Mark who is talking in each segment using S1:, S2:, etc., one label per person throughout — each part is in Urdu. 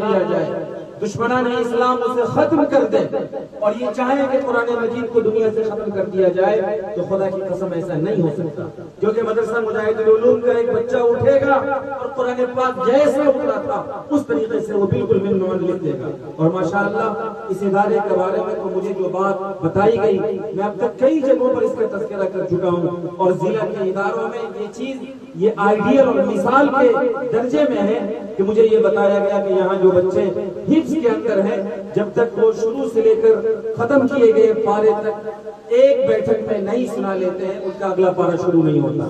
S1: دیا جائے، دشمنان اسلام اسے ختم کر دے اور یہ چاہیں کہ قرآن مجید کو دنیا سے ختم کر دیا جائے، تو خدا کی قسم ایسا نہیں ہو سکتا، کیونکہ مدرسہ مجاہد العلوم کا ایک بچہ اٹھے گا اور قرآن پاک جیسے اترا تھا اس طریقے سے وہ بالکل من نوان لکھ دے گا۔ اور ماشاءاللہ اس ادارے کے بارے میں تو مجھے جو بات بتائی گئی، میں اب تک کئی جگہوں پر اس کا تذکرہ کر چکا ہوں، اور ضلع کے اداروں میں یہ چیز یہ آئیڈیل اور مثال کے درجے میں ہے کہ مجھے یہ بتایا گیا کہ یہاں جو بچے حفظ کے اندر ہیں، جب تک وہ شروع سے لے کر ختم کیے گئے پارے تک ایک بیٹھک میں نہیں سنا لیتے ہیں، ان کا اگلا پارا شروع نہیں ہوتا۔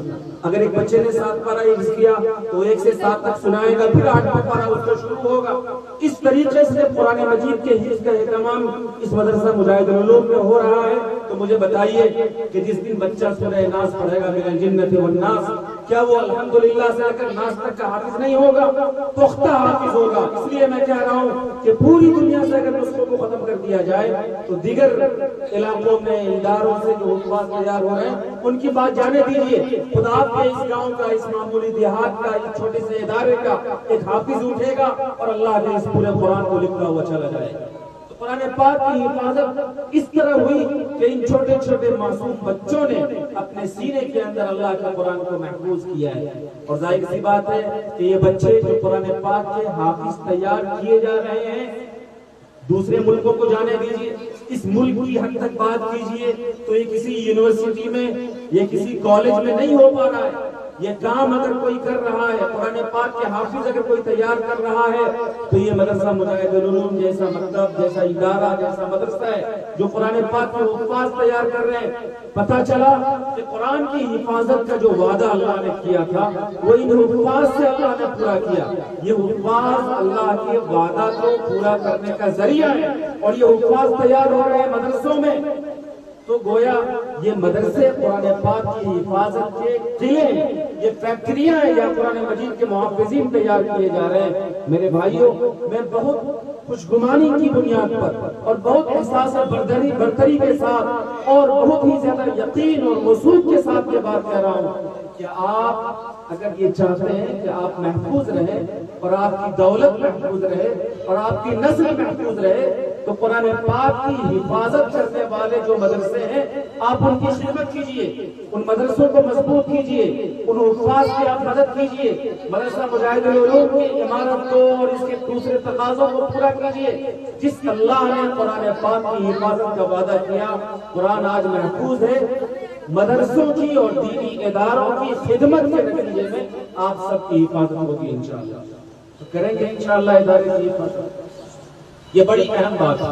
S1: اگر ایک بچے نے 7 پارا حفظ کیا تو 1 سے 7 تک سنائے گا، پھر 8واں پارا اس کا شروع ہوگا۔ اس طریقے سے قرآن مجید کے حفظ کا اہتمام اس مدرسہ مجاہد العلوم میں ہو رہا ہے۔ تو مجھے بتائیے کہ جس دن بچہ سورہ ناس پڑھے گا من الجنۃ والناس، کیا وہ الحمدللہ سے لے کر ناس تک کا حافظ نہیں ہوگا؟ پختہ حافظ ہوگا۔ اس لیے میں کہہ رہا ہوں کہ پوری دنیا سے اگر نسخوں کو ختم کر دیا جائے تو دیگر علاقوں میں اداروں سے جو حفاظ تیار ہو رہے ہیں ان کی بات جانے دیجیے۔ خدا آپ کے اس گاؤں کا، اس معمولی دیہات کا، اس چھوٹے سے ادارے کا ایک حافظ اٹھے گا اور اللہ کے اس پورے قرآن کو لکھتا ہوا چلا جائے گا۔ قرآن پاک کی حفاظت اس طرح ہوئی کہ ان چھوٹے چھوٹے معصوم بچوں نے اپنے سینے کے اندر اللہ کا قرآن کو محفوظ کیا ہے۔ اور ظاہر سی بات ہے کہ یہ بچے جو قرآن پاک کے حافظ تیار کیے جا رہے ہیں، دوسرے ملکوں کو جانے دیجیے، اس ملک کی حد تک بات کیجیے تو یہ کسی یونیورسٹی میں یا کسی کالج میں نہیں ہو پا رہا ہے۔ یہ کام اگر کوئی کر رہا ہے، قرآن پاک کے حافظ اگر کوئی تیار کر رہا ہے، تو یہ مدرسہ مجاہد العلوم جیسا مکتب، جیسا ادارہ، جیسا مدرسہ ہے جو قرآن پاک کے حفاظ تیار کر رہے ہیں۔ پتہ چلا کہ قرآن کی حفاظت کا جو وعدہ اللہ نے کیا تھا وہ ان حفاظ سے اللہ نے پورا کیا۔ یہ حفاظ اللہ کے وعدہ کو پورا کرنے کا ذریعہ ہے، اور یہ حفاظ تیار ہو رہے ہیں مدرسوں میں، تو گویا یہ مدرسے قرآن پاک کی حفاظت کے قلعے ہیں، یہ فیکٹریاں ہیں، یا قرآن مجید کے محافظین تیار کیے جا رہے ہیں۔ میرے بھائیوں، میں بہت خوشگمانی کی بنیاد پر اور بہت احساس برتری کے ساتھ اور بہت ہی زیادہ یقین اور وثوق کے ساتھ یہ بات کہہ رہا ہوں کہ آپ اگر یہ چاہتے ہیں کہ آپ محفوظ رہیں اور آپ کی دولت محفوظ رہے اور آپ کی نسل محفوظ رہے، تو قرآن پاک کی حفاظت کرنے والے جو مدرسے ہیں آپ ان کی خدمت کیجئے، ان مدرسوں کو مضبوط کیجئے، ان حفاظ کی آپ مدد کیجئے، مدرسہ مجاہد العلوم کی عمارت کو اور اس کے دوسرے تقاضوں کو پورا کیجئے۔ جس اللہ نے قرآن پاک کی حفاظت کا وعدہ کیا، قرآن آج محفوظ ہے۔ مدرسوں کی اور دینی اداروں کی خدمت کے نتیجے میں آپ سب کی حفاظت ہوگی انشاءاللہ۔ تو کریں گے انشاءاللہ ادارے کی حفاظت، یہ بڑی اہم بات ہے۔